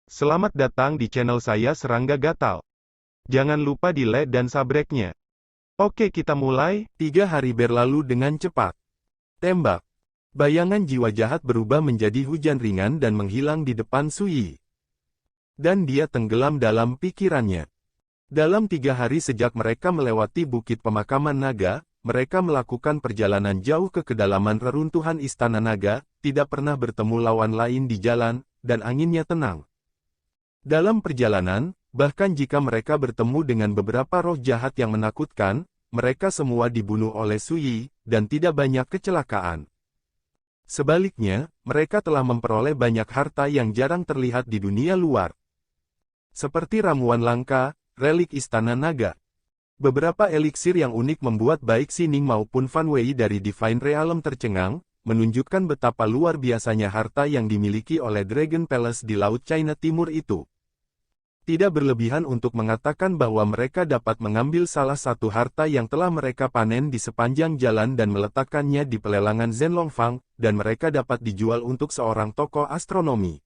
Selamat datang di channel saya Serangga Gatal. Jangan lupa di like dan subscribe-nya. Oke, kita mulai. 3 hari berlalu dengan cepat. Tembak. Bayangan jiwa jahat berubah menjadi hujan ringan dan menghilang di depan Sui. Dan dia tenggelam dalam pikirannya. Dalam 3 hari sejak mereka melewati bukit pemakaman naga, mereka melakukan perjalanan jauh ke kedalaman reruntuhan istana naga, tidak pernah bertemu lawan lain di jalan, dan anginnya tenang. Dalam perjalanan, bahkan jika mereka bertemu dengan beberapa roh jahat yang menakutkan, mereka semua dibunuh oleh Sui, dan tidak banyak kecelakaan. Sebaliknya, mereka telah memperoleh banyak harta yang jarang terlihat di dunia luar. Seperti ramuan langka, relik istana naga. Beberapa eliksir yang unik membuat baik Xining maupun Fan Wei dari Divine Realm tercengang, menunjukkan betapa luar biasanya harta yang dimiliki oleh Dragon Palace di Laut China Timur itu. Tidak berlebihan untuk mengatakan bahwa mereka dapat mengambil salah satu harta yang telah mereka panen di sepanjang jalan dan meletakkannya di pelelangan Zhenlongfang, dan mereka dapat dijual untuk seorang tokoh astronomi.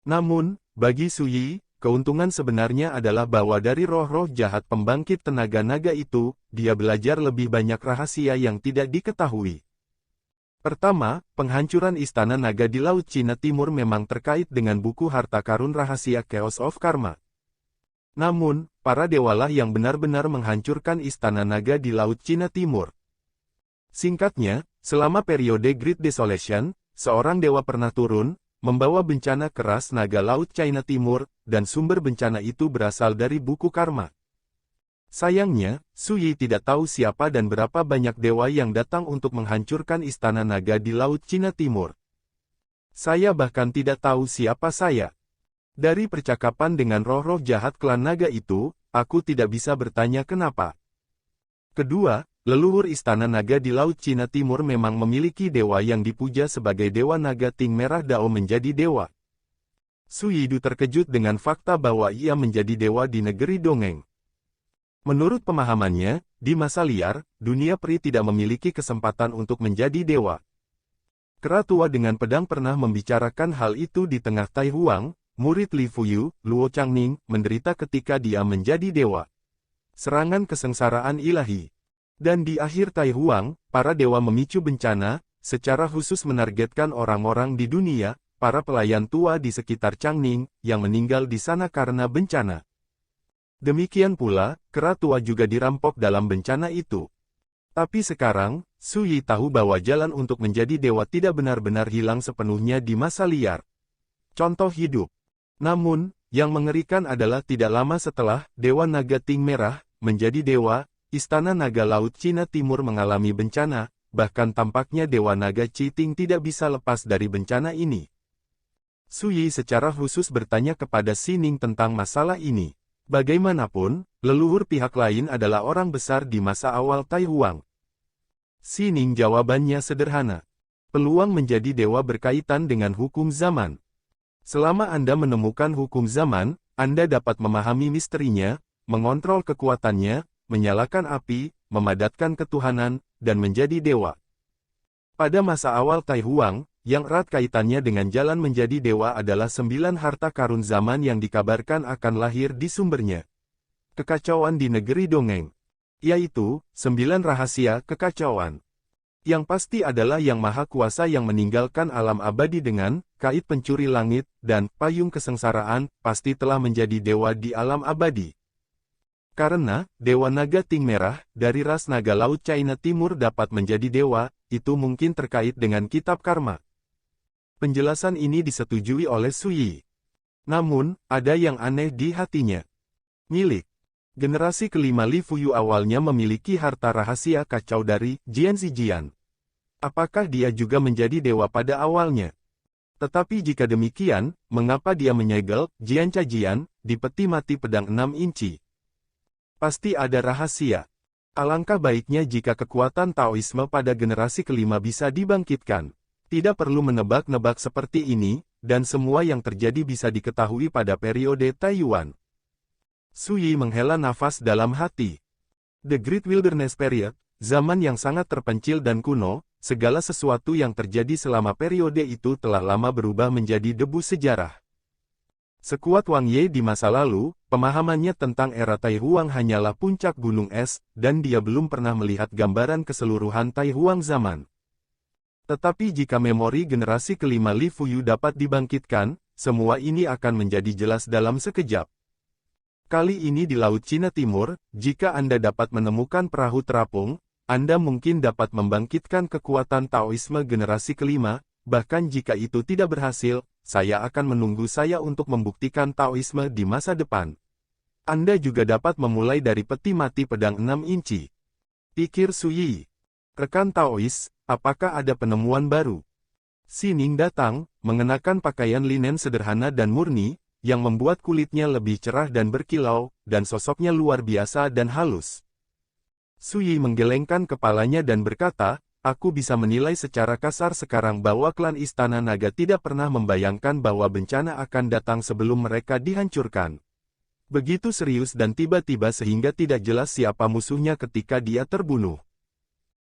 Namun, bagi Sui, keuntungan sebenarnya adalah bahwa dari roh-roh jahat pembangkit tenaga naga itu, dia belajar lebih banyak rahasia yang tidak diketahui. Pertama, penghancuran istana naga di Laut Cina Timur memang terkait dengan buku harta karun rahasia Chaos of Karma. Namun, para dewalah yang benar-benar menghancurkan istana naga di Laut Cina Timur. Singkatnya, selama periode Great Desolation, seorang dewa pernah turun, membawa bencana keras naga Laut China Timur, dan sumber bencana itu berasal dari buku karma. Sayangnya, Sui tidak tahu siapa dan berapa banyak dewa yang datang untuk menghancurkan istana naga di Laut Cina Timur. Saya bahkan tidak tahu siapa saya. Dari percakapan dengan roh-roh jahat klan naga itu, aku tidak bisa bertanya kenapa. Kedua, leluhur istana naga di Laut Cina Timur memang memiliki dewa yang dipuja sebagai dewa naga Ting Merah Dao menjadi dewa. Sui Du terkejut dengan fakta bahwa ia menjadi dewa di negeri dongeng. Menurut pemahamannya, di masa liar, dunia peri tidak memiliki kesempatan untuk menjadi dewa. Kera tua dengan pedang pernah membicarakan hal itu di tengah Tai Huang, murid Li Fuyu, Luo Changning, menderita ketika dia menjadi dewa. Serangan kesengsaraan ilahi. Dan di akhir Tai Huang, para dewa memicu bencana, secara khusus menargetkan orang-orang di dunia, para pelayan tua di sekitar Changning, yang meninggal di sana karena bencana. Demikian pula, kera tua juga dirampok dalam bencana itu. Tapi sekarang, Sui tahu bahwa jalan untuk menjadi dewa tidak benar-benar hilang sepenuhnya di masa liar. Contoh hidup. Namun, yang mengerikan adalah tidak lama setelah Dewa Naga Ting Merah menjadi dewa, Istana Naga Laut Cina Timur mengalami bencana, bahkan tampaknya Dewa Naga Citing tidak bisa lepas dari bencana ini. Sui secara khusus bertanya kepada Xining tentang masalah ini. Bagaimanapun, leluhur pihak lain adalah orang besar di masa awal Tai Huang. Xining jawabannya sederhana. Peluang menjadi dewa berkaitan dengan hukum zaman. Selama Anda menemukan hukum zaman, Anda dapat memahami misterinya, mengontrol kekuatannya, menyalakan api, memadatkan ketuhanan, dan menjadi dewa. Pada masa awal Tai Huang, yang erat kaitannya dengan jalan menjadi dewa adalah 9 harta karun zaman yang dikabarkan akan lahir di sumbernya. Kekacauan di negeri dongeng. Yaitu, 9 rahasia kekacauan. Yang pasti adalah Yang Maha Kuasa yang meninggalkan alam abadi dengan kait pencuri langit dan payung kesengsaraan, pasti telah menjadi dewa di alam abadi. Karena, Dewa Naga Ting Merah, dari ras naga Laut China Timur dapat menjadi dewa, itu mungkin terkait dengan kitab karma. Penjelasan ini disetujui oleh Sui. Namun, ada yang aneh di hatinya. Milik. Generasi kelima Li Fuyu awalnya memiliki harta rahasia kacau dari Jian Zijian. Apakah dia juga menjadi dewa pada awalnya? Tetapi jika demikian, mengapa dia menyegel Jian Cajian di peti mati pedang 6 inci? Pasti ada rahasia. Alangkah baiknya jika kekuatan Taoisme pada generasi kelima bisa dibangkitkan. Tidak perlu menebak-nebak seperti ini, dan semua yang terjadi bisa diketahui pada periode Taiyuan. Sui menghela nafas dalam hati. The Great Wilderness Period, zaman yang sangat terpencil dan kuno, segala sesuatu yang terjadi selama periode itu telah lama berubah menjadi debu sejarah. Sekuat Wang Ye di masa lalu, pemahamannya tentang era Taihuang hanyalah puncak gunung es, dan dia belum pernah melihat gambaran keseluruhan Taihuang zaman. Tetapi jika memori generasi kelima Li Fuyu dapat dibangkitkan, semua ini akan menjadi jelas dalam sekejap. Kali ini di Laut Cina Timur, jika Anda dapat menemukan perahu terapung, Anda mungkin dapat membangkitkan kekuatan Taoisme generasi kelima, bahkan jika itu tidak berhasil, saya akan menunggu saya untuk membuktikan Taoisme di masa depan. Anda juga dapat memulai dari peti mati pedang 6 inci. Pikir Su Yi. Rekan Taois, apakah ada penemuan baru? Si Ning datang, mengenakan pakaian linen sederhana dan murni, yang membuat kulitnya lebih cerah dan berkilau, dan sosoknya luar biasa dan halus. Su Yi menggelengkan kepalanya dan berkata, aku bisa menilai secara kasar sekarang bahwa klan Istana Naga tidak pernah membayangkan bahwa bencana akan datang sebelum mereka dihancurkan. Begitu serius dan tiba-tiba sehingga tidak jelas siapa musuhnya ketika dia terbunuh.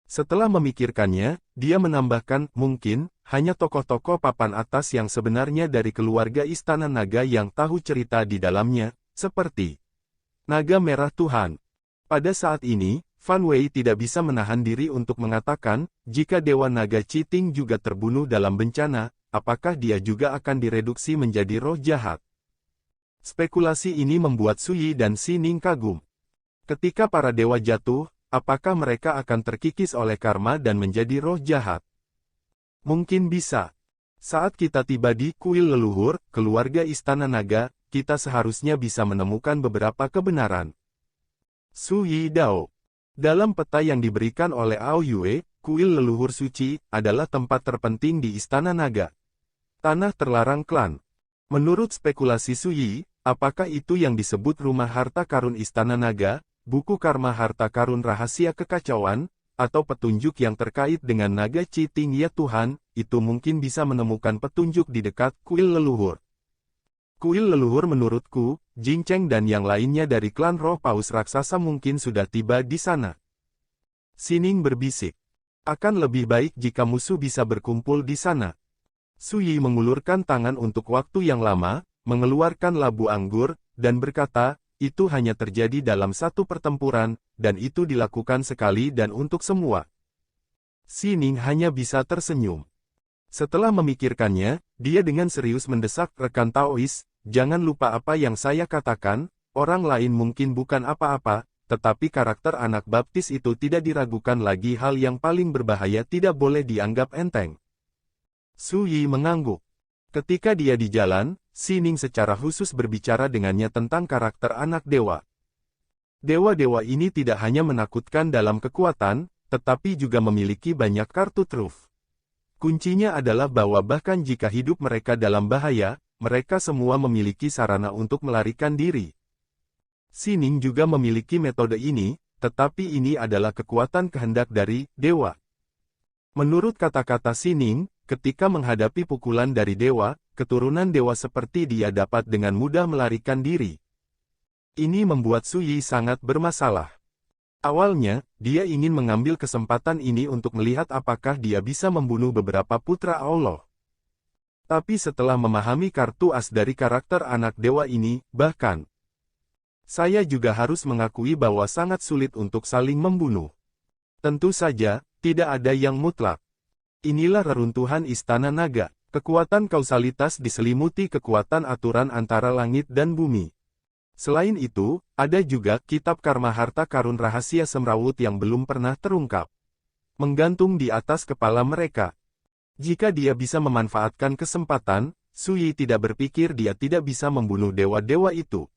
Setelah memikirkannya, dia menambahkan, mungkin, hanya tokoh-tokoh papan atas yang sebenarnya dari keluarga Istana Naga yang tahu cerita di dalamnya, seperti Naga Merah Tuhan. Pada saat ini, Fan Wei tidak bisa menahan diri untuk mengatakan, jika Dewa Naga Citing juga terbunuh dalam bencana, apakah dia juga akan direduksi menjadi roh jahat? Spekulasi ini membuat Su Yi dan Si Ning kagum. Ketika para dewa jatuh, apakah mereka akan terkikis oleh karma dan menjadi roh jahat? Mungkin bisa. Saat kita tiba di kuil leluhur, keluarga Istana Naga, kita seharusnya bisa menemukan beberapa kebenaran. Su Yi Dao. Dalam peta yang diberikan oleh Ao Yue, kuil leluhur suci adalah tempat terpenting di Istana Naga. Tanah terlarang klan. Menurut spekulasi Su Yi, apakah itu yang disebut rumah harta karun Istana Naga, buku karma harta karun rahasia kekacauan, atau petunjuk yang terkait dengan Naga Citing ya Tuhan, itu mungkin bisa menemukan petunjuk di dekat kuil leluhur. Kuil leluhur menurutku, Jing Cheng dan yang lainnya dari klan roh paus raksasa mungkin sudah tiba di sana. Si Ning berbisik. Akan lebih baik jika musuh bisa berkumpul di sana. Su Yi mengulurkan tangan untuk waktu yang lama, mengeluarkan labu anggur, dan berkata, itu hanya terjadi dalam satu pertempuran, dan itu dilakukan sekali dan untuk semua. Si Ning hanya bisa tersenyum. Setelah memikirkannya, dia dengan serius mendesak rekan Taois, jangan lupa apa yang saya katakan, orang lain mungkin bukan apa-apa, tetapi karakter anak baptis itu tidak diragukan lagi, hal yang paling berbahaya tidak boleh dianggap enteng. Su Yi mengangguk. Ketika dia di jalan, Si Ning secara khusus berbicara dengannya tentang karakter anak dewa. Dewa-dewa ini tidak hanya menakutkan dalam kekuatan, tetapi juga memiliki banyak kartu truf. Kuncinya adalah bahwa bahkan jika hidup mereka dalam bahaya, mereka semua memiliki sarana untuk melarikan diri. Si Ning juga memiliki metode ini, tetapi ini adalah kekuatan kehendak dari dewa. Menurut kata-kata Si Ning, ketika menghadapi pukulan dari dewa, keturunan dewa seperti dia dapat dengan mudah melarikan diri. Ini membuat Su Yi sangat bermasalah. Awalnya, dia ingin mengambil kesempatan ini untuk melihat apakah dia bisa membunuh beberapa putra Allah. Tapi setelah memahami kartu as dari karakter anak dewa ini, bahkan saya juga harus mengakui bahwa sangat sulit untuk saling membunuh. Tentu saja, tidak ada yang mutlak. Inilah reruntuhan Istana Naga. Kekuatan kausalitas diselimuti kekuatan aturan antara langit dan bumi. Selain itu, ada juga kitab karma harta karun rahasia semrawut yang belum pernah terungkap. Menggantung di atas kepala mereka. Jika dia bisa memanfaatkan kesempatan, Su Yi tidak berpikir dia tidak bisa membunuh dewa-dewa itu.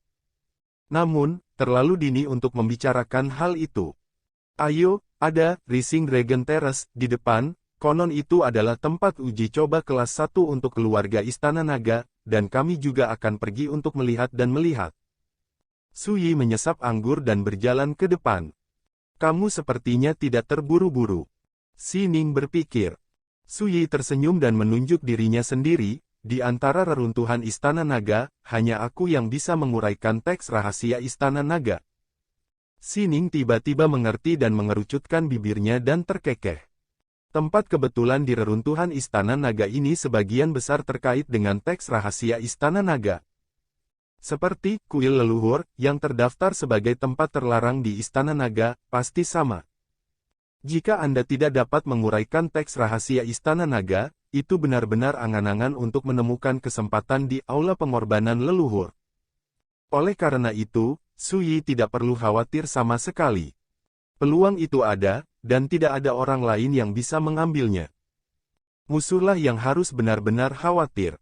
Namun, terlalu dini untuk membicarakan hal itu. Ayo, ada Rising Dragon Terrace di depan. Konon itu adalah tempat uji coba kelas 1 untuk keluarga Istana Naga, dan kami juga akan pergi untuk melihat dan melihat. Su Yi menyesap anggur dan berjalan ke depan. Kamu sepertinya tidak terburu-buru. Si Ning berpikir. Su Yi tersenyum dan menunjuk dirinya sendiri, di antara reruntuhan Istana Naga, hanya aku yang bisa menguraikan teks rahasia Istana Naga. Si Ning tiba-tiba mengerti dan mengerucutkan bibirnya dan terkekeh. Tempat kebetulan di reruntuhan Istana Naga ini sebagian besar terkait dengan teks rahasia Istana Naga. Seperti kuil leluhur yang terdaftar sebagai tempat terlarang di Istana Naga, pasti sama. Jika Anda tidak dapat menguraikan teks rahasia Istana Naga, itu benar-benar angan-angan untuk menemukan kesempatan di aula pengorbanan leluhur. Oleh karena itu, Sui tidak perlu khawatir sama sekali. Peluang itu ada, dan tidak ada orang lain yang bisa mengambilnya. Musuhlah yang harus benar-benar khawatir.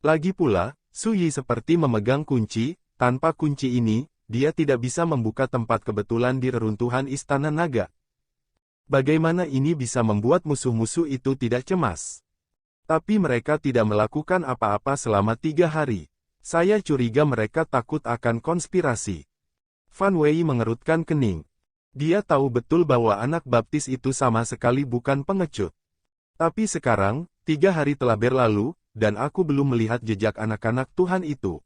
Lagi pula, Sui seperti memegang kunci, tanpa kunci ini, dia tidak bisa membuka tempat kebetulan di reruntuhan Istana Naga. Bagaimana ini bisa membuat musuh-musuh itu tidak cemas? Tapi mereka tidak melakukan apa-apa selama 3 hari. Saya curiga mereka takut akan konspirasi. Fan Wei mengerutkan kening. Dia tahu betul bahwa anak baptis itu sama sekali bukan pengecut. Tapi sekarang, 3 hari telah berlalu, dan aku belum melihat jejak anak-anak Tuhan itu.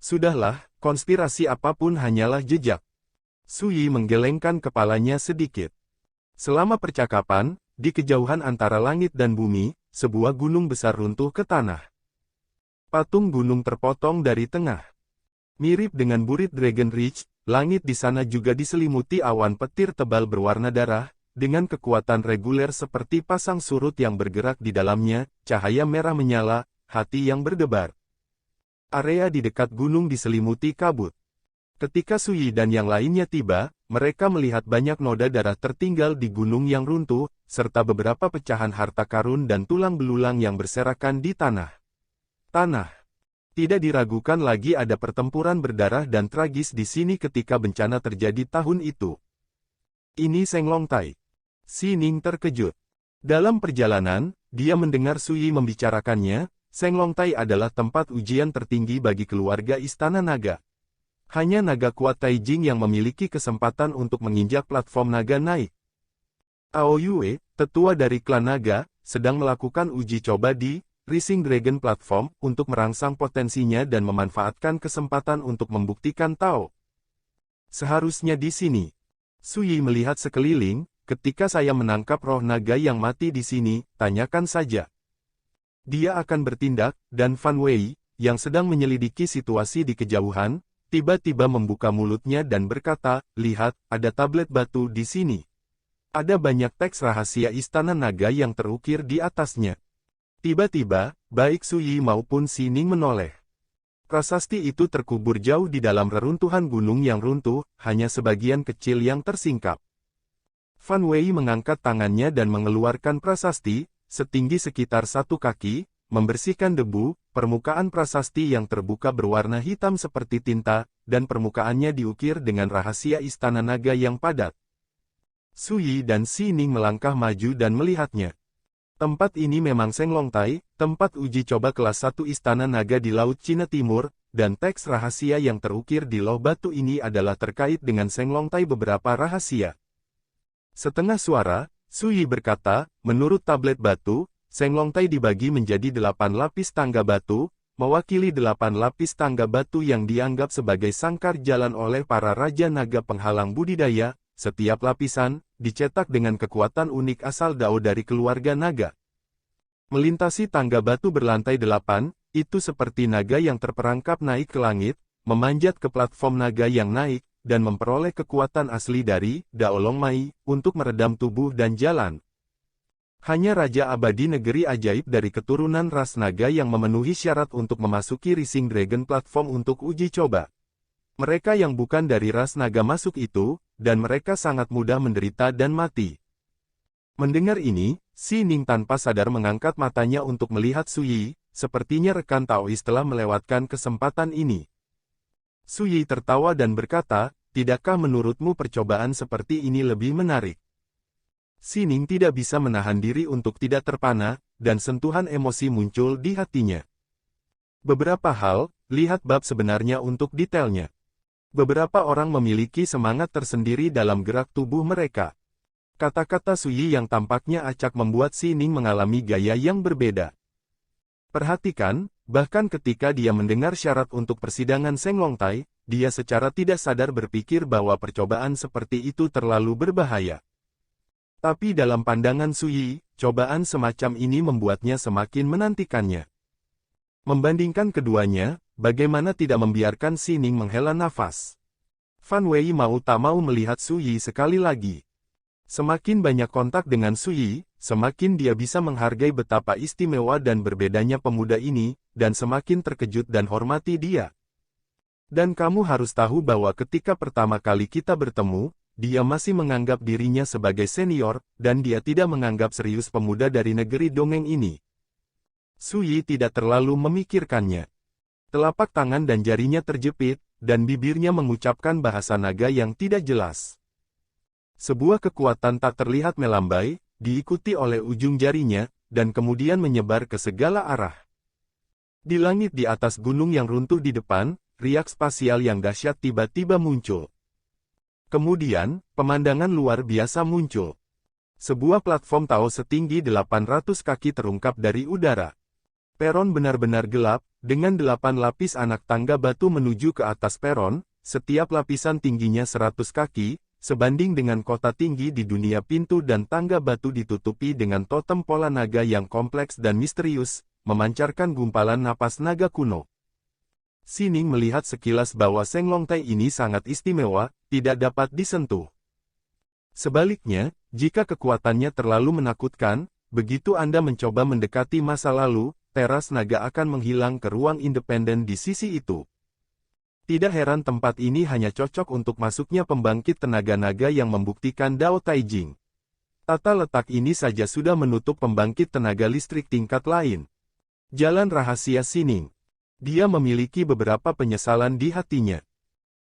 Sudahlah, konspirasi apapun hanyalah jejak. Sui menggelengkan kepalanya sedikit. Selama percakapan, di kejauhan antara langit dan bumi, sebuah gunung besar runtuh ke tanah. Patung gunung terpotong dari tengah. Mirip dengan burit Dragon Ridge, langit di sana juga diselimuti awan petir tebal berwarna darah, dengan kekuatan reguler seperti pasang surut yang bergerak di dalamnya, cahaya merah menyala, hati yang berdebar. Area di dekat gunung diselimuti kabut. Ketika Sui dan yang lainnya tiba, mereka melihat banyak noda darah tertinggal di gunung yang runtuh, serta beberapa pecahan harta karun dan tulang belulang yang berserakan di tanah. Tanah. Tidak diragukan lagi ada pertempuran berdarah dan tragis di sini ketika bencana terjadi tahun itu. Ini Seng Long Tai. Si Ning terkejut. Dalam perjalanan, dia mendengar Sui membicarakannya. Seng Long Tai adalah tempat ujian tertinggi bagi keluarga Istana Naga. Hanya naga kuat Taijing yang memiliki kesempatan untuk menginjak platform naga naik. Ao Yue, tetua dari klan naga, sedang melakukan uji coba di Rising Dragon Platform untuk merangsang potensinya dan memanfaatkan kesempatan untuk membuktikan Tao. Seharusnya di sini. Sui melihat sekeliling, ketika saya menangkap roh naga yang mati di sini, tanyakan saja. Dia akan bertindak, dan Fan Wei, yang sedang menyelidiki situasi di kejauhan, tiba-tiba membuka mulutnya dan berkata, lihat, ada tablet batu di sini. Ada banyak teks rahasia Istana Naga yang terukir di atasnya. Tiba-tiba, baik Sui maupun Si Ning menoleh. Prasasti itu terkubur jauh di dalam reruntuhan gunung yang runtuh, hanya sebagian kecil yang tersingkap. Fan Wei mengangkat tangannya dan mengeluarkan prasasti, setinggi sekitar 1 kaki, membersihkan debu. Permukaan prasasti yang terbuka berwarna hitam seperti tinta, dan permukaannya diukir dengan rahasia Istana Naga yang padat. Sui dan Si Ning melangkah maju dan melihatnya. Tempat ini memang Seng Long Tai, tempat uji coba kelas 1 Istana Naga di Laut Cina Timur, dan teks rahasia yang terukir di loh batu ini adalah terkait dengan Seng Long Tai beberapa rahasia. Setengah suara, Sui berkata, menurut tablet batu, Seng Long Tai dibagi menjadi 8 lapis tangga batu, mewakili 8 lapis tangga batu yang dianggap sebagai sangkar jalan oleh para Raja Naga penghalang budidaya. Setiap lapisan, dicetak dengan kekuatan unik asal Dao dari keluarga naga. Melintasi tangga batu berlantai 8, itu seperti naga yang terperangkap naik ke langit, memanjat ke platform naga yang naik, dan memperoleh kekuatan asli dari Dao Long Mai, untuk meredam tubuh dan jalan. Hanya Raja Abadi Negeri Ajaib dari keturunan ras naga yang memenuhi syarat untuk memasuki Rising Dragon Platform untuk uji coba. Mereka yang bukan dari ras naga masuk itu, dan mereka sangat mudah menderita dan mati. Mendengar ini, Si Ning tanpa sadar mengangkat matanya untuk melihat Sui, sepertinya rekan Taois telah melewatkan kesempatan ini. Sui tertawa dan berkata, tidakkah menurutmu percobaan seperti ini lebih menarik? Si Ning tidak bisa menahan diri untuk tidak terpana, dan sentuhan emosi muncul di hatinya. Beberapa hal, lihat bab sebenarnya untuk detailnya. Beberapa orang memiliki semangat tersendiri dalam gerak tubuh mereka. Kata-kata Sui yang tampaknya acak membuat Si Ning mengalami gaya yang berbeda. Perhatikan, bahkan ketika dia mendengar syarat untuk persidangan Seng Long Tai, dia secara tidak sadar berpikir bahwa percobaan seperti itu terlalu berbahaya. Tapi dalam pandangan Sui, cobaan semacam ini membuatnya semakin menantikannya. Membandingkan keduanya, bagaimana tidak membiarkan Xining menghela nafas. Fan Wei mau tak mau melihat Su Yi sekali lagi. Semakin banyak kontak dengan Su Yi, semakin dia bisa menghargai betapa istimewa dan berbedanya pemuda ini, dan semakin terkejut dan hormati dia. Dan kamu harus tahu bahwa ketika pertama kali kita bertemu, dia masih menganggap dirinya sebagai senior, dan dia tidak menganggap serius pemuda dari negeri dongeng ini. Su Yi tidak terlalu memikirkannya. Telapak tangan dan jarinya terjepit, dan bibirnya mengucapkan bahasa naga yang tidak jelas. Sebuah kekuatan tak terlihat melambai, diikuti oleh ujung jarinya, dan kemudian menyebar ke segala arah. Di langit di atas gunung yang runtuh di depan, riak spasial yang dahsyat tiba-tiba muncul. Kemudian, pemandangan luar biasa muncul. Sebuah platform Tao setinggi 800 kaki terungkap dari udara. Peron benar-benar gelap, dengan 8 lapis anak tangga batu menuju ke atas peron, setiap lapisan tingginya 100 kaki, sebanding dengan kota tinggi di dunia. Pintu dan tangga batu ditutupi dengan totem pola naga yang kompleks dan misterius, memancarkan gumpalan napas naga kuno. Xining melihat sekilas bahwa Seng Long Tai ini sangat istimewa, tidak dapat disentuh. Sebaliknya, jika kekuatannya terlalu menakutkan, begitu Anda mencoba mendekati masa lalu, teras naga akan menghilang ke ruang independen di sisi itu. Tidak heran tempat ini hanya cocok untuk masuknya pembangkit tenaga naga yang membuktikan Dao Taijing. Tata letak ini saja sudah menutup pembangkit tenaga listrik tingkat lain. Jalan rahasia Xining. Dia memiliki beberapa penyesalan di hatinya.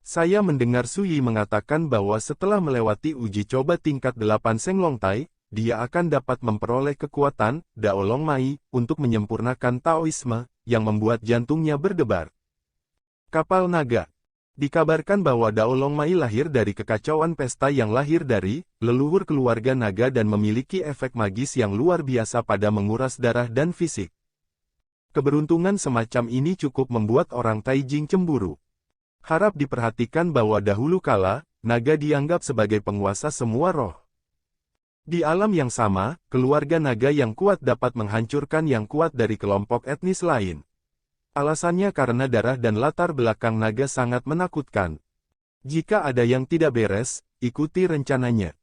Saya mendengar Su Yi mengatakan bahwa setelah melewati uji coba tingkat 8 Seng Long Tai, dia akan dapat memperoleh kekuatan, Dao Long Mai, untuk menyempurnakan Taoisme, yang membuat jantungnya berdebar. Kapal naga. Dikabarkan bahwa Dao Long Mai lahir dari kekacauan pesta yang lahir dari leluhur keluarga naga dan memiliki efek magis yang luar biasa pada menguras darah dan fisik. Keberuntungan semacam ini cukup membuat orang Taijing cemburu. Harap diperhatikan bahwa dahulu kala, naga dianggap sebagai penguasa semua roh. Di alam yang sama, keluarga naga yang kuat dapat menghancurkan yang kuat dari kelompok etnis lain. Alasannya karena darah dan latar belakang naga sangat menakutkan. Jika ada yang tidak beres, ikuti rencananya.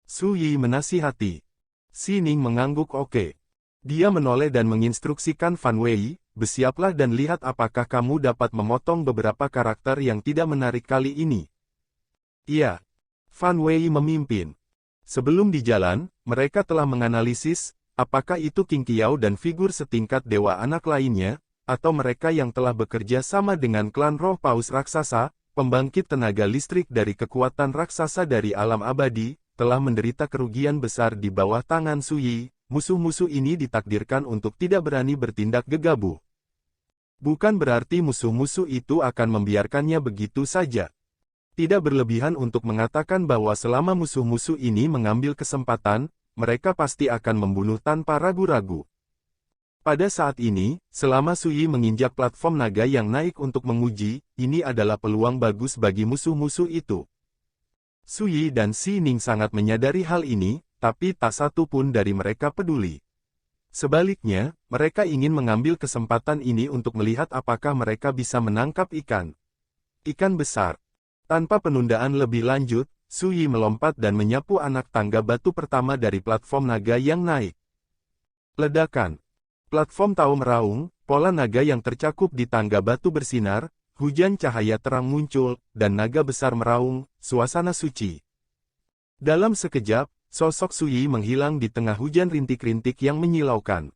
Su Yi menasihati. Xining mengangguk oke. Dia menoleh dan menginstruksikan Fan Wei, bersiaplah dan lihat apakah kamu dapat memotong beberapa karakter yang tidak menarik kali ini. Iya. Fan Wei memimpin. Sebelum di jalan, mereka telah menganalisis, apakah itu King Qiao dan figur setingkat dewa anak lainnya, atau mereka yang telah bekerja sama dengan klan roh paus raksasa, pembangkit tenaga listrik dari kekuatan raksasa dari alam abadi, telah menderita kerugian besar di bawah tangan Su Yi. Musuh-musuh ini ditakdirkan untuk tidak berani bertindak gegabah. Bukan berarti musuh-musuh itu akan membiarkannya begitu saja. Tidak berlebihan untuk mengatakan bahwa selama musuh-musuh ini mengambil kesempatan, mereka pasti akan membunuh tanpa ragu-ragu. Pada saat ini, selama Su Yi menginjak platform naga yang naik untuk menguji, ini adalah peluang bagus bagi musuh-musuh itu. Su Yi dan Xining sangat menyadari hal ini, tapi tak satu pun dari mereka peduli. Sebaliknya, mereka ingin mengambil kesempatan ini untuk melihat apakah mereka bisa menangkap ikan. Ikan besar. Tanpa penundaan lebih lanjut, Su Yi melompat dan menyapu anak tangga batu pertama dari platform naga yang naik. Ledakan. Platform Tao meraung, pola naga yang tercakup di tangga batu bersinar, hujan cahaya terang muncul, dan naga besar meraung, suasana suci. Dalam sekejap, sosok Su Yi menghilang di tengah hujan rintik-rintik yang menyilaukan.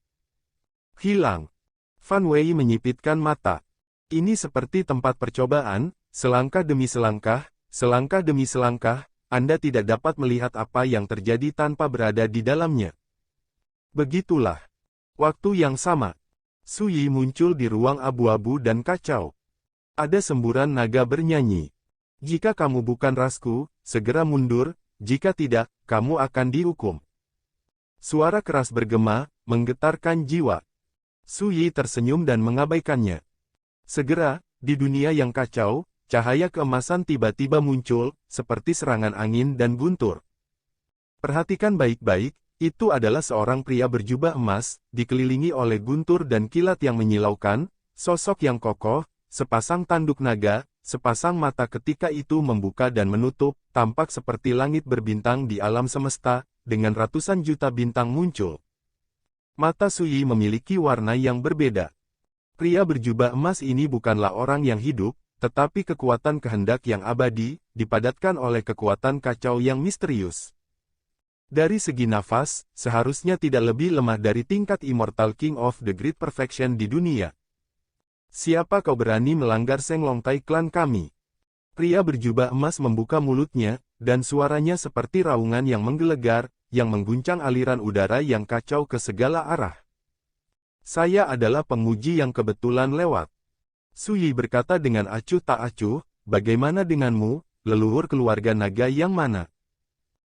Hilang. Fan Wei menyipitkan mata. Ini seperti tempat percobaan, selangkah demi selangkah demi selangkah, Anda tidak dapat melihat apa yang terjadi tanpa berada di dalamnya. Begitulah. Waktu yang sama, Su Yi muncul di ruang abu-abu dan kacau. Ada semburan naga bernyanyi. Jika kamu bukan rasku, segera mundur, jika tidak, kamu akan dihukum. Suara keras bergema, menggetarkan jiwa. Su Yi tersenyum dan mengabaikannya. Segera, di dunia yang kacau, cahaya keemasan tiba-tiba muncul, seperti serangan angin dan guntur. Perhatikan baik-baik, itu adalah seorang pria berjubah emas, dikelilingi oleh guntur dan kilat yang menyilaukan, sosok yang kokoh, sepasang tanduk naga, sepasang mata ketika itu membuka dan menutup, tampak seperti langit berbintang di alam semesta, dengan ratusan juta bintang muncul. Mata Sui memiliki warna yang berbeda. Pria berjubah emas ini bukanlah orang yang hidup, tetapi kekuatan kehendak yang abadi, dipadatkan oleh kekuatan kacau yang misterius. Dari segi nafas, seharusnya tidak lebih lemah dari tingkat Immortal King of the Great Perfection di dunia. Siapa kau berani melanggar Seng Long Tai klan kami? Pria berjubah emas membuka mulutnya, dan suaranya seperti raungan yang menggelegar, yang mengguncang aliran udara yang kacau ke segala arah. Saya adalah penguji yang kebetulan lewat. Sui berkata dengan acuh tak acuh, bagaimana denganmu, leluhur keluarga naga yang mana?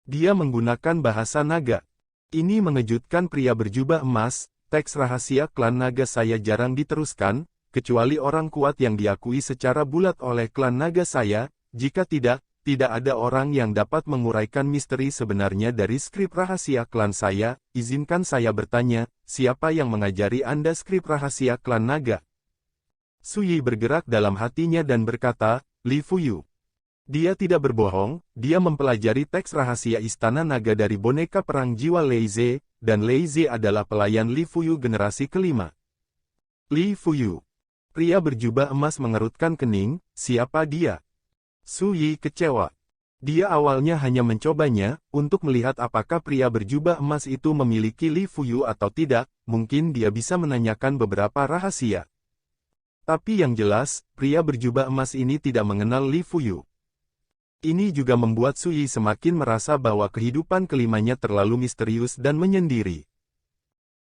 Dia menggunakan bahasa naga. Ini mengejutkan pria berjubah emas, teks rahasia klan naga saya jarang diteruskan, kecuali orang kuat yang diakui secara bulat oleh klan naga saya, jika tidak ada orang yang dapat menguraikan misteri sebenarnya dari skrip rahasia klan saya. Izinkan saya bertanya, siapa yang mengajari Anda skrip rahasia klan naga? Sui bergerak dalam hatinya dan berkata, Li Fuyu. Dia tidak berbohong, dia mempelajari teks rahasia Istana Naga dari boneka perang jiwa Lei Ze, dan Lei Ze adalah pelayan Li Fuyu generasi kelima. Li Fuyu. Pria berjubah emas mengerutkan kening, siapa dia? Sui kecewa. Dia awalnya hanya mencobanya, untuk melihat apakah pria berjubah emas itu memiliki Li Fuyu atau tidak, mungkin dia bisa menanyakan beberapa rahasia. Tapi yang jelas, pria berjubah emas ini tidak mengenal Li Fuyu. Ini juga membuat Sui semakin merasa bahwa kehidupan kelimanya terlalu misterius dan menyendiri.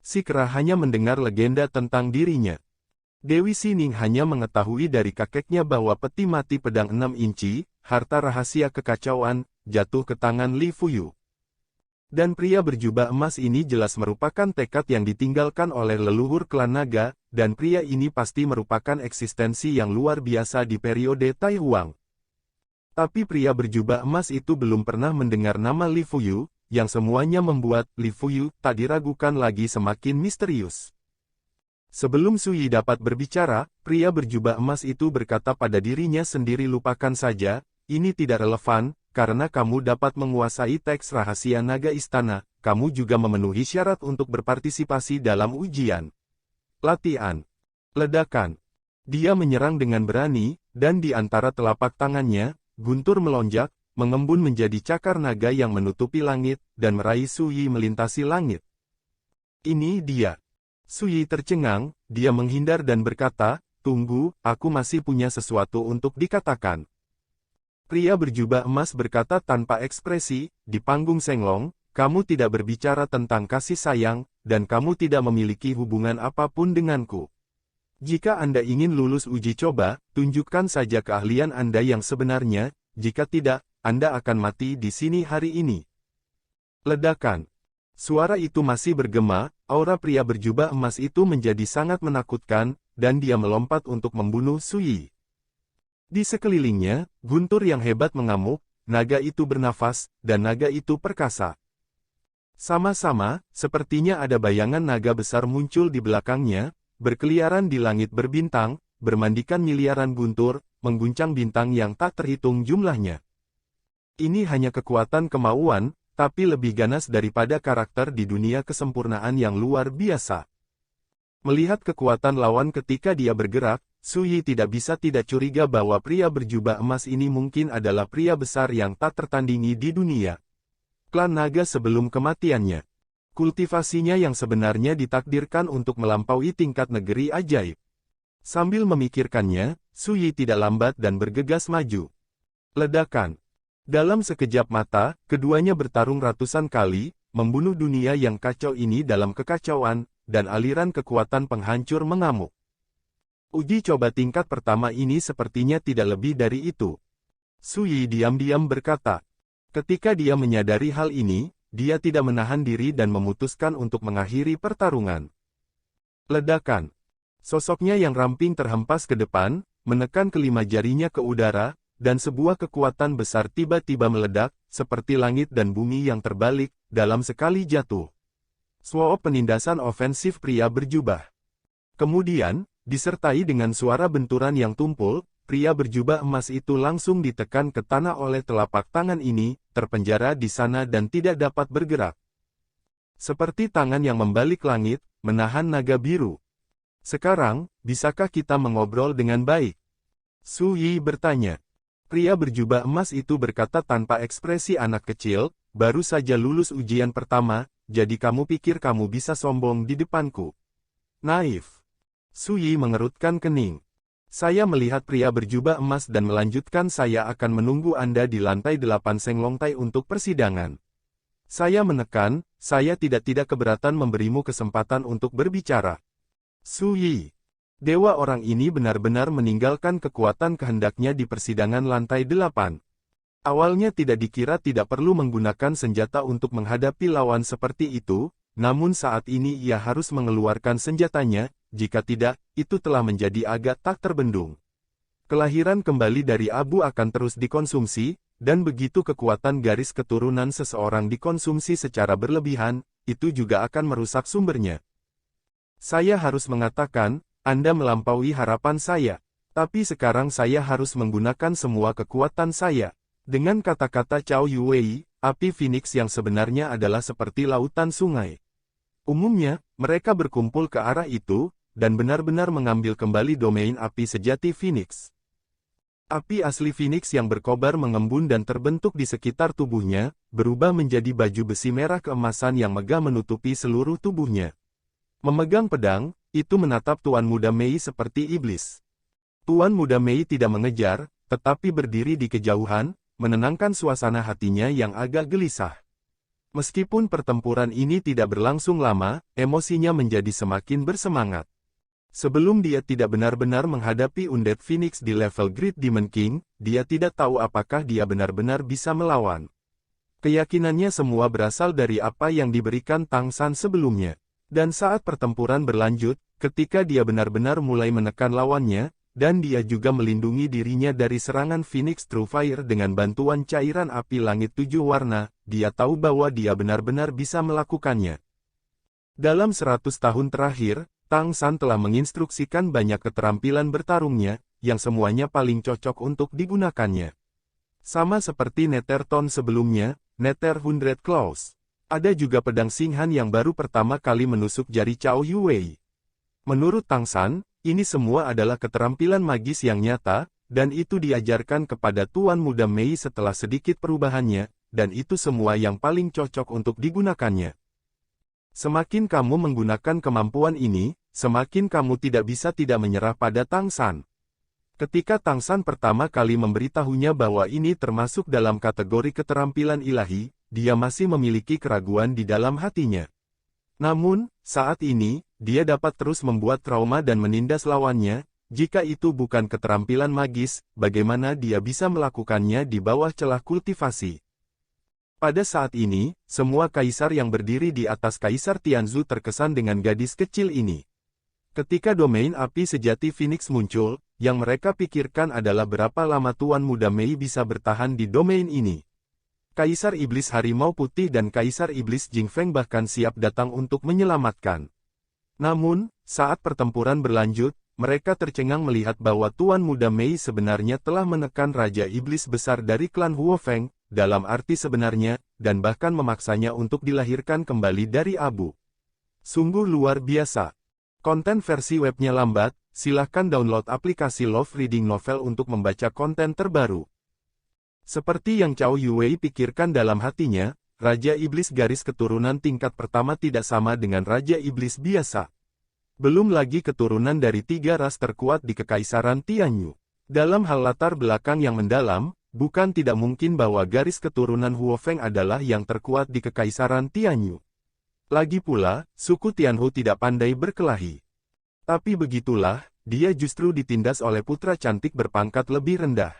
Si kera hanya mendengar legenda tentang dirinya. Dewi Sining hanya mengetahui dari kakeknya bahwa peti mati pedang 6 inci, harta rahasia kekacauan, jatuh ke tangan Li Fuyu. Dan pria berjubah emas ini jelas merupakan tekad yang ditinggalkan oleh leluhur klan naga, dan pria ini pasti merupakan eksistensi yang luar biasa di periode Tai Huang. Tapi pria berjubah emas itu belum pernah mendengar nama Li Fuyu, yang semuanya membuat Li Fuyu tak diragukan lagi semakin misterius. Sebelum Sui dapat berbicara, pria berjubah emas itu berkata pada dirinya sendiri, lupakan saja, ini tidak relevan, karena kamu dapat menguasai teks rahasia naga istana, kamu juga memenuhi syarat untuk berpartisipasi dalam ujian. Latihan. Ledakan. Dia menyerang dengan berani, dan di antara telapak tangannya, guntur melonjak, mengembun menjadi cakar naga yang menutupi langit, dan meraih Sui melintasi langit. Ini dia. Sui tercengang, dia menghindar dan berkata, tunggu, aku masih punya sesuatu untuk dikatakan. Pria berjubah emas berkata tanpa ekspresi, di panggung Seng Long, kamu tidak berbicara tentang kasih sayang, dan kamu tidak memiliki hubungan apapun denganku. Jika Anda ingin lulus uji coba, tunjukkan saja keahlian Anda yang sebenarnya, jika tidak, Anda akan mati di sini hari ini. Ledakan. Suara itu masih bergema, aura pria berjubah emas itu menjadi sangat menakutkan, dan dia melompat untuk membunuh Sui. Di sekelilingnya, guntur yang hebat mengamuk, naga itu bernafas, dan naga itu perkasa. Sama-sama, sepertinya ada bayangan naga besar muncul di belakangnya, berkeliaran di langit berbintang, bermandikan miliaran guntur, mengguncang bintang yang tak terhitung jumlahnya. Ini hanya kekuatan kemauan, tapi lebih ganas daripada karakter di dunia kesempurnaan yang luar biasa. Melihat kekuatan lawan ketika dia bergerak, Sui tidak bisa tidak curiga bahwa pria berjubah emas ini mungkin adalah pria besar yang tak tertandingi di dunia. Klan naga sebelum kematiannya. Kultivasinya yang sebenarnya ditakdirkan untuk melampaui tingkat negeri ajaib. Sambil memikirkannya, Sui tidak lambat dan bergegas maju. Ledakan. Dalam sekejap mata, keduanya bertarung ratusan kali, membunuh dunia yang kacau ini dalam kekacauan, dan aliran kekuatan penghancur mengamuk. Uji coba tingkat pertama ini sepertinya tidak lebih dari itu. Sui diam-diam berkata. Ketika dia menyadari hal ini, dia tidak menahan diri dan memutuskan untuk mengakhiri pertarungan. Ledakan. Sosoknya yang ramping terhempas ke depan, menekan kelima jarinya ke udara, dan sebuah kekuatan besar tiba-tiba meledak, seperti langit dan bumi yang terbalik, dalam sekali jatuh. Sword penindasan ofensif pria berjubah. Kemudian, Disertai dengan suara benturan yang tumpul, pria berjubah emas itu langsung ditekan ke tanah oleh telapak tangan ini, terpenjara di sana dan tidak dapat bergerak. Seperti tangan yang membalik langit, menahan naga biru. Sekarang, bisakah kita mengobrol dengan baik? Su Yi bertanya. Pria berjubah emas itu berkata tanpa ekspresi anak kecil, baru saja lulus ujian pertama, jadi kamu pikir kamu bisa sombong di depanku. Naif. Su Yi mengerutkan kening. Saya melihat pria berjubah emas dan melanjutkan saya akan menunggu Anda di lantai 8 Senglongtai untuk persidangan. Saya menekan, saya tidak keberatan memberimu kesempatan untuk berbicara. Su Yi. Dewa orang ini benar-benar meninggalkan kekuatan kehendaknya di persidangan lantai 8. Awalnya tidak dikira tidak perlu menggunakan senjata untuk menghadapi lawan seperti itu, namun saat ini ia harus mengeluarkan senjatanya, jika tidak, itu telah menjadi agak tak terbendung. Kelahiran kembali dari abu akan terus dikonsumsi, dan begitu kekuatan garis keturunan seseorang dikonsumsi secara berlebihan, itu juga akan merusak sumbernya. Saya harus mengatakan, Anda melampaui harapan saya. Tapi sekarang saya harus menggunakan semua kekuatan saya. Dengan kata-kata Cao Yuwei, api Phoenix yang sebenarnya adalah seperti lautan sungai. Umumnya, mereka berkumpul ke arah itu, dan benar-benar mengambil kembali domain api sejati Phoenix. Api asli Phoenix yang berkobar mengembun dan terbentuk di sekitar tubuhnya, berubah menjadi baju besi merah keemasan yang megah menutupi seluruh tubuhnya. Memegang pedang, itu menatap Tuan Muda Mei seperti iblis. Tuan Muda Mei tidak mengejar, tetapi berdiri di kejauhan, menenangkan suasana hatinya yang agak gelisah. Meskipun pertempuran ini tidak berlangsung lama, emosinya menjadi semakin bersemangat. Sebelum dia tidak benar-benar menghadapi Undead Phoenix di level Great Demon King, dia tidak tahu apakah dia benar-benar bisa melawan. Keyakinannya semua berasal dari apa yang diberikan Tang San sebelumnya. Dan saat pertempuran berlanjut, ketika dia benar-benar mulai menekan lawannya, dan dia juga melindungi dirinya dari serangan Phoenix True Fire dengan bantuan cairan api langit 7 warna, dia tahu bahwa dia benar-benar bisa melakukannya. Dalam 100 tahun terakhir, Tang San telah menginstruksikan banyak keterampilan bertarungnya, yang semuanya paling cocok untuk digunakannya. Sama seperti Netherton sebelumnya, Nether 100 Claws. Ada juga pedang Singhan yang baru pertama kali menusuk jari Cao Yuwei. Menurut Tang San, ini semua adalah keterampilan magis yang nyata, dan itu diajarkan kepada Tuan Muda Mei setelah sedikit perubahannya, dan itu semua yang paling cocok untuk digunakannya. Semakin kamu menggunakan kemampuan ini, semakin kamu tidak bisa tidak menyerah pada Tang San. Ketika Tang San pertama kali memberitahunya bahwa ini termasuk dalam kategori keterampilan ilahi, dia masih memiliki keraguan di dalam hatinya. Namun, saat ini, dia dapat terus membuat trauma dan menindas lawannya. Jika itu bukan keterampilan magis, bagaimana dia bisa melakukannya di bawah celah kultivasi? Pada saat ini, semua kaisar yang berdiri di atas Kaisar Tianzu terkesan dengan gadis kecil ini. Ketika domain api sejati Phoenix muncul, yang mereka pikirkan adalah berapa lama Tuan Muda Mei bisa bertahan di domain ini. Kaisar Iblis Harimau Putih dan Kaisar Iblis Jingfeng bahkan siap datang untuk menyelamatkan. Namun, saat pertempuran berlanjut, mereka tercengang melihat bahwa Tuan Muda Mei sebenarnya telah menekan Raja Iblis besar dari klan Huofeng, dalam arti sebenarnya, dan bahkan memaksanya untuk dilahirkan kembali dari abu. Sungguh luar biasa. Konten versi webnya lambat, silahkan download aplikasi Love Reading Novel untuk membaca konten terbaru. Seperti yang Cao Yuwei pikirkan dalam hatinya, Raja Iblis garis keturunan tingkat pertama tidak sama dengan Raja Iblis biasa. Belum lagi keturunan dari 3 ras terkuat di Kekaisaran Tianyu. Dalam hal latar belakang yang mendalam, bukan tidak mungkin bahwa garis keturunan Huofeng adalah yang terkuat di Kekaisaran Tianyu. Lagi pula, suku Tianhu tidak pandai berkelahi. Tapi begitulah, dia justru ditindas oleh putra cantik berpangkat lebih rendah.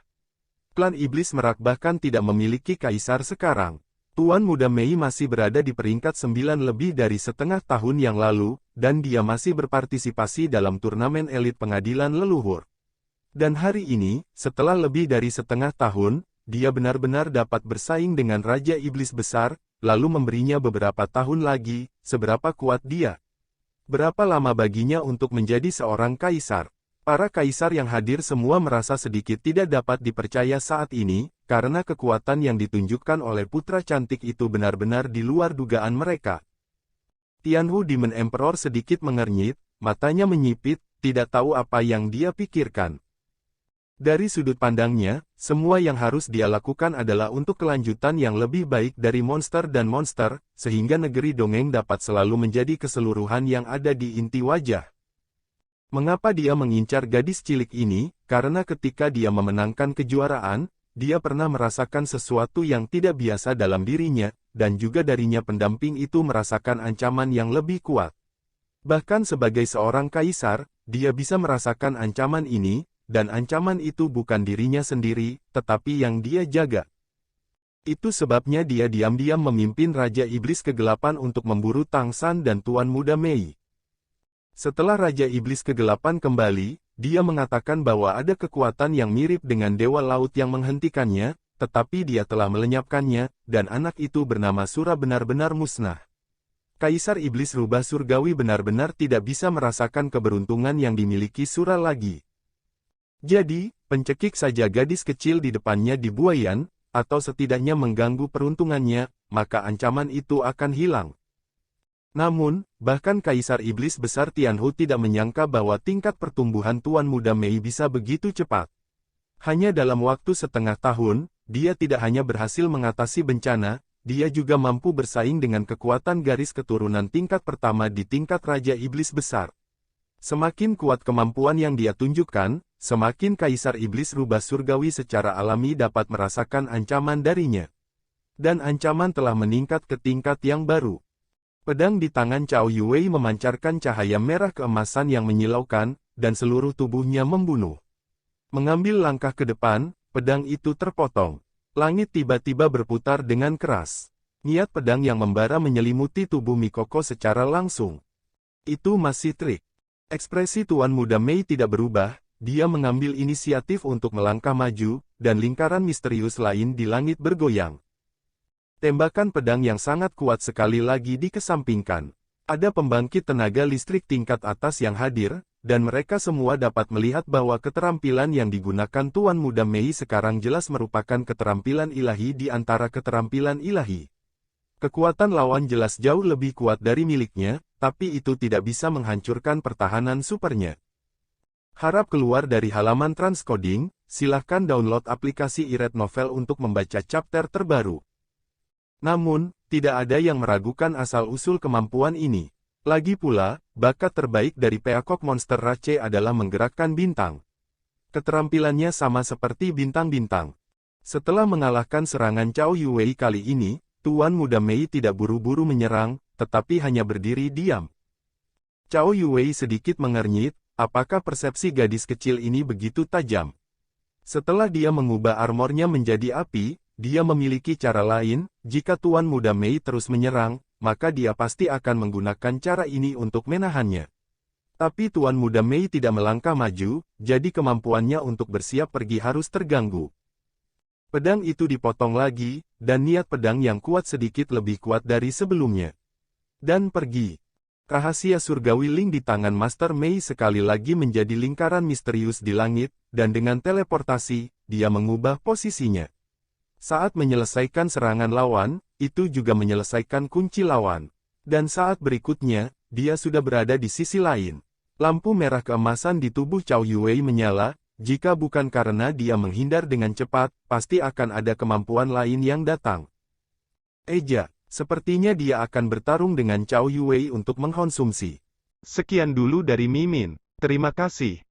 Klan Iblis Merak bahkan tidak memiliki kaisar sekarang. Tuan Muda Mei masih berada di peringkat 9 lebih dari setengah tahun yang lalu, dan dia masih berpartisipasi dalam turnamen elit pengadilan leluhur. Dan hari ini, setelah lebih dari setengah tahun, dia benar-benar dapat bersaing dengan Raja Iblis Besar, lalu memberinya beberapa tahun lagi, seberapa kuat dia. Berapa lama baginya untuk menjadi seorang kaisar? Para kaisar yang hadir semua merasa sedikit tidak dapat dipercaya saat ini, karena kekuatan yang ditunjukkan oleh putra cantik itu benar-benar di luar dugaan mereka. Tianhu Demon Emperor sedikit mengernyit, matanya menyipit, tidak tahu apa yang dia pikirkan. Dari sudut pandangnya, semua yang harus dia lakukan adalah untuk kelanjutan yang lebih baik dari monster dan monster, sehingga negeri dongeng dapat selalu menjadi keseluruhan yang ada di inti wajah. Mengapa dia mengincar gadis cilik ini? Karena ketika dia memenangkan kejuaraan, dia pernah merasakan sesuatu yang tidak biasa dalam dirinya, dan juga darinya pendamping itu merasakan ancaman yang lebih kuat. Bahkan sebagai seorang kaisar, dia bisa merasakan ancaman ini, dan ancaman itu bukan dirinya sendiri, tetapi yang dia jaga. Itu sebabnya dia diam-diam memimpin Raja Iblis Kegelapan untuk memburu Tang San dan Tuan Muda Mei. Setelah Raja Iblis Kegelapan kembali, dia mengatakan bahwa ada kekuatan yang mirip dengan Dewa Laut yang menghentikannya, tetapi dia telah melenyapkannya, dan anak itu bernama Sura benar-benar musnah. Kaisar Iblis Rubah Surgawi benar-benar tidak bisa merasakan keberuntungan yang dimiliki Sura lagi. Jadi, pencekik saja gadis kecil di depannya dibuaian, atau setidaknya mengganggu peruntungannya, maka ancaman itu akan hilang. Namun, bahkan Kaisar Iblis Besar Tianhu tidak menyangka bahwa tingkat pertumbuhan Tuan Muda Mei bisa begitu cepat. Hanya dalam waktu setengah tahun, dia tidak hanya berhasil mengatasi bencana, dia juga mampu bersaing dengan kekuatan garis keturunan tingkat pertama di tingkat Raja Iblis Besar. Semakin kuat kemampuan yang dia tunjukkan, semakin Kaisar Iblis Rubah Surgawi secara alami dapat merasakan ancaman darinya. Dan ancaman telah meningkat ke tingkat yang baru. Pedang di tangan Cao Yuwei memancarkan cahaya merah keemasan yang menyilaukan, dan seluruh tubuhnya membunuh. Mengambil langkah ke depan, pedang itu terpotong. Langit tiba-tiba berputar dengan keras. Niat pedang yang membara menyelimuti tubuh Mikoko secara langsung. Itu masih trik. Ekspresi Tuan Muda Mei tidak berubah, dia mengambil inisiatif untuk melangkah maju, dan lingkaran misterius lain di langit bergoyang. Tembakan pedang yang sangat kuat sekali lagi dikesampingkan. Ada pembangkit tenaga listrik tingkat atas yang hadir, dan mereka semua dapat melihat bahwa keterampilan yang digunakan Tuan Muda Mei sekarang jelas merupakan keterampilan ilahi di antara keterampilan ilahi. Kekuatan lawan jelas jauh lebih kuat dari miliknya, tapi itu tidak bisa menghancurkan pertahanan supernya. Harap keluar dari halaman transcoding, silahkan download aplikasi iRead Novel untuk membaca chapter terbaru. Namun, tidak ada yang meragukan asal-usul kemampuan ini. Lagi pula, bakat terbaik dari peacock monster Rache adalah menggerakkan bintang. Keterampilannya sama seperti bintang-bintang. Setelah mengalahkan serangan Cao Yuwei kali ini, Tuan Muda Mei tidak buru-buru menyerang, tetapi hanya berdiri diam. Cao Yuwei sedikit mengernyit, apakah persepsi gadis kecil ini begitu tajam? Setelah dia mengubah armornya menjadi api, dia memiliki cara lain, jika Tuan Muda Mei terus menyerang, maka dia pasti akan menggunakan cara ini untuk menahannya. Tapi Tuan Muda Mei tidak melangkah maju, jadi kemampuannya untuk bersiap pergi harus terganggu. Pedang itu dipotong lagi, dan niat pedang yang kuat sedikit lebih kuat dari sebelumnya. Dan pergi. Rahasia surgawi Ling di tangan Master Mei sekali lagi menjadi lingkaran misterius di langit, dan dengan teleportasi, dia mengubah posisinya. Saat menyelesaikan serangan lawan, itu juga menyelesaikan kunci lawan. Dan saat berikutnya, dia sudah berada di sisi lain. Lampu merah keemasan di tubuh Cao Yuwei menyala, jika bukan karena dia menghindar dengan cepat, pasti akan ada kemampuan lain yang datang. Eja, sepertinya dia akan bertarung dengan Cao Yuwei untuk mengkonsumsi. Sekian dulu dari Mimin. Terima kasih.